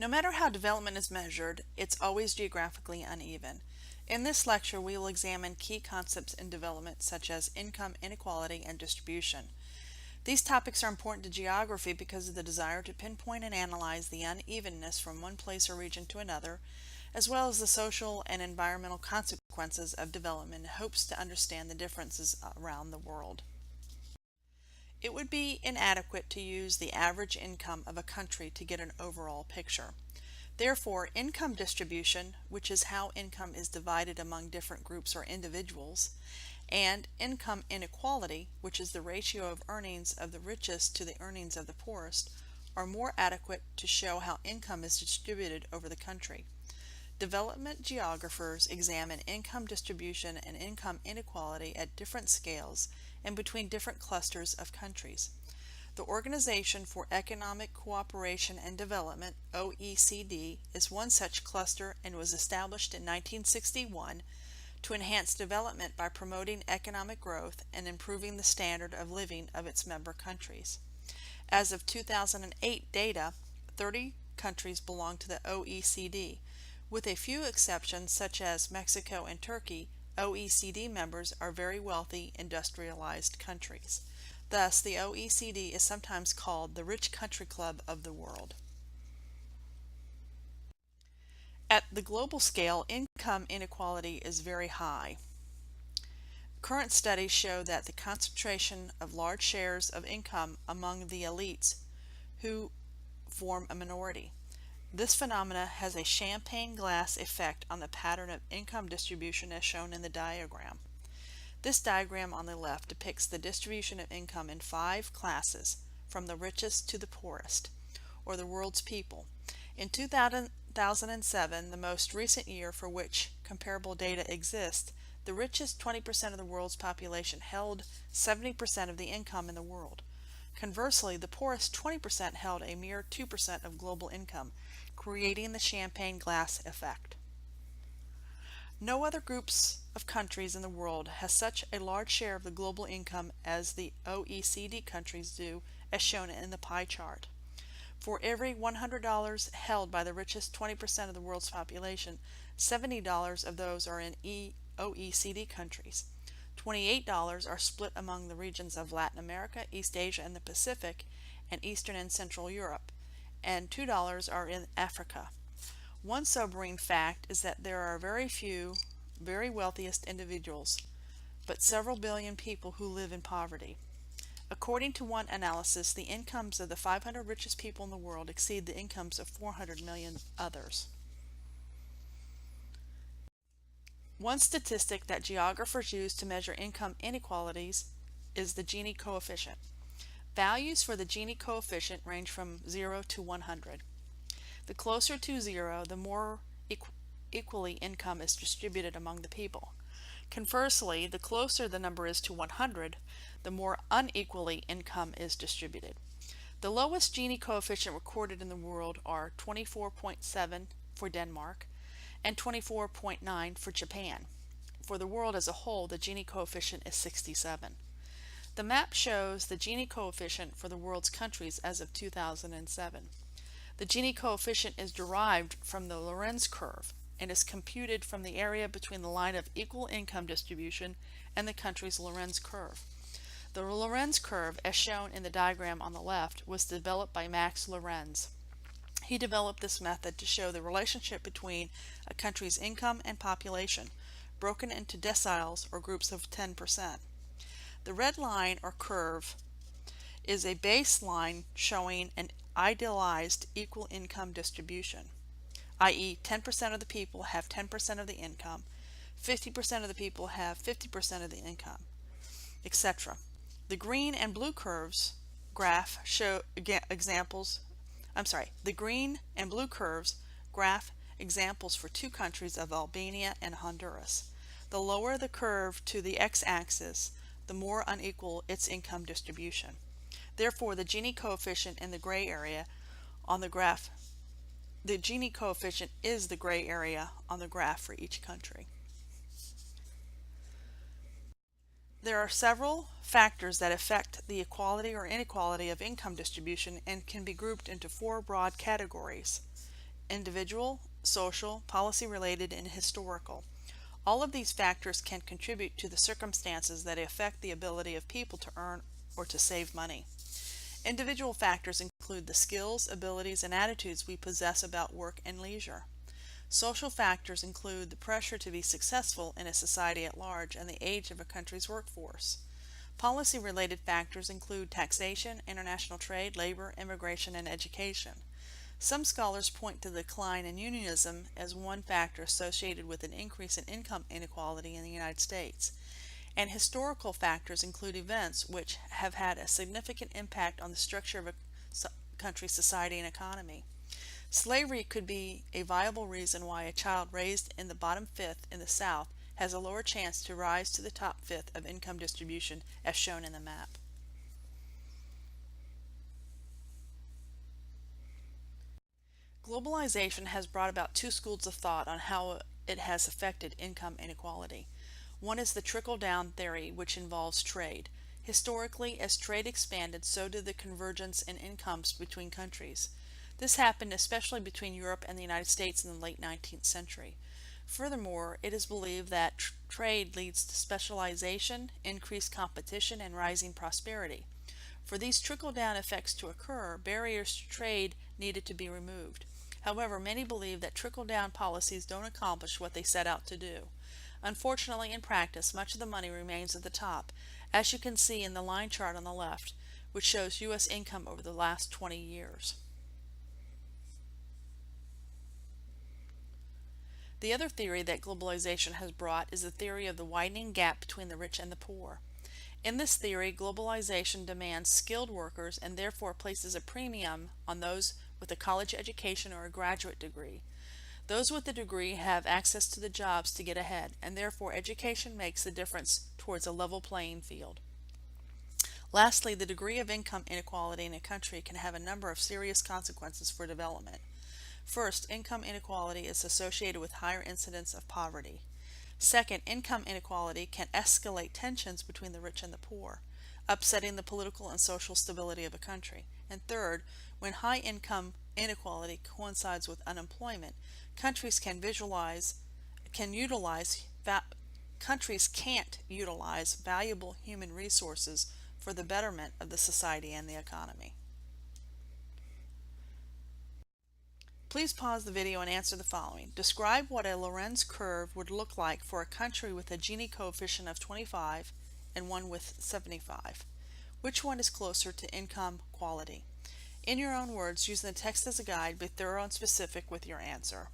No matter how development is measured, it's always geographically uneven. In this lecture, we will examine key concepts in development such as income inequality and distribution. These topics are important to geography because of the desire to pinpoint and analyze the unevenness from one place or region to another, as well as the social and environmental consequences of development in hopes to understand the differences around the world. It would be inadequate to use the average income of a country to get an overall picture. Therefore, income distribution, which is how income is divided among different groups or individuals, and income inequality, which is the ratio of earnings of the richest to the earnings of the poorest, are more adequate to show how income is distributed over the country. Development geographers examine income distribution and income inequality at different scales and between different clusters of countries. The Organization for Economic Cooperation and Development, OECD, is one such cluster and was established in 1961 to enhance development by promoting economic growth and improving the standard of living of its member countries. As of 2008 data, 30 countries belong to the OECD. With a few exceptions such as Mexico and Turkey, OECD members are very wealthy, industrialized countries. Thus, the OECD is sometimes called the rich country club of the world. At the global scale, income inequality is very high. Current studies show that the concentration of large shares of income among the elites who form a minority. This phenomena has a champagne glass effect on the pattern of income distribution as shown in the diagram. This diagram on the left depicts the distribution of income in 5 classes, from the richest to the poorest, or the world's people. In 2007, the most recent year for which comparable data exists, the richest 20% of the world's population held 70% of the income in the world. Conversely, the poorest 20% held a mere 2% of global income, creating the champagne glass effect. No other groups of countries in the world has such a large share of the global income as the OECD countries do, as shown in the pie chart. For every $100 held by the richest 20% of the world's population, $70 of those are in OECD countries. $28 are split among the regions of Latin America, East Asia and the Pacific, and Eastern and Central Europe, and $2 are in Africa. One sobering fact is that there are very few very wealthiest individuals, but several billion people who live in poverty. According to one analysis, the incomes of the 500 richest people in the world exceed the incomes of 400 million others. One statistic that geographers use to measure income inequalities is the Gini coefficient. Values for the Gini coefficient range from 0 to 100. The closer to 0, the more equally income is distributed among the people. Conversely, the closer the number is to 100, the more unequally income is distributed. The lowest Gini coefficient recorded in the world are 24.7 for Denmark and 24.9 for Japan. For the world as a whole, the Gini coefficient is 67. The map shows the Gini coefficient for the world's countries as of 2007. The Gini coefficient is derived from the Lorenz curve and is computed from the area between the line of equal income distribution and the country's Lorenz curve. The Lorenz curve, as shown in the diagram on the left, was developed by Max Lorenz. He developed this method to show the relationship between a country's income and population, broken into deciles or groups of 10%. The red line or curve is a baseline showing an idealized equal income distribution, i.e. 10% of the people have 10% of the income, 50% of the people have 50% of the income, etc. The green and blue curves graph show the green and blue curves graph examples for 2 countries of Albania and Honduras. The lower the curve to the x-axis, the more unequal its income distribution. Therefore, the Gini coefficient in the gray area on the graph, the Gini coefficient is the gray area on the graph for each country. There are several factors that affect the equality or inequality of income distribution and can be grouped into 4 broad categories: individual, social, policy-related, and historical. All of these factors can contribute to the circumstances that affect the ability of people to earn or to save money. Individual factors include the skills, abilities, and attitudes we possess about work and leisure. Social factors include the pressure to be successful in a society at large and the age of a country's workforce. Policy-related factors include taxation, international trade, labor, immigration, and education. Some scholars point to the decline in unionism as one factor associated with an increase in income inequality in the United States. And historical factors include events which have had a significant impact on the structure of a country's society and economy. Slavery could be a viable reason why a child raised in the bottom fifth in the South has a lower chance to rise to the top fifth of income distribution as shown in the map. Globalization has brought about two schools of thought on how it has affected income inequality. One is the trickle-down theory, which involves trade. Historically, as trade expanded, so did the convergence in incomes between countries. This happened especially between Europe and the United States in the late 19th century. Furthermore, it is believed that trade leads to specialization, increased competition, and rising prosperity. For these trickle-down effects to occur, barriers to trade needed to be removed. However, many believe that trickle-down policies don't accomplish what they set out to do. Unfortunately, in practice, much of the money remains at the top, as you can see in the line chart on the left, which shows U.S. income over the last 20 years. The other theory that globalization has brought is the theory of the widening gap between the rich and the poor. In this theory, globalization demands skilled workers and therefore places a premium on those with a college education or a graduate degree. Those with the degree have access to the jobs to get ahead, and therefore education makes the difference towards a level playing field. Lastly, the degree of income inequality in a country can have a number of serious consequences for development. First, income inequality is associated with higher incidence of poverty. Second, income inequality can escalate tensions between the rich and the poor, upsetting the political and social stability of a country. And third, when high income inequality coincides with unemployment, countries can't utilize valuable human resources for the betterment of the society and the economy. Please pause the video and answer the following. Describe what a Lorenz curve would look like for a country with a Gini coefficient of 25 and one with 75. Which one is closer to income quality? In your own words, using the text as a guide, be thorough and specific with your answer.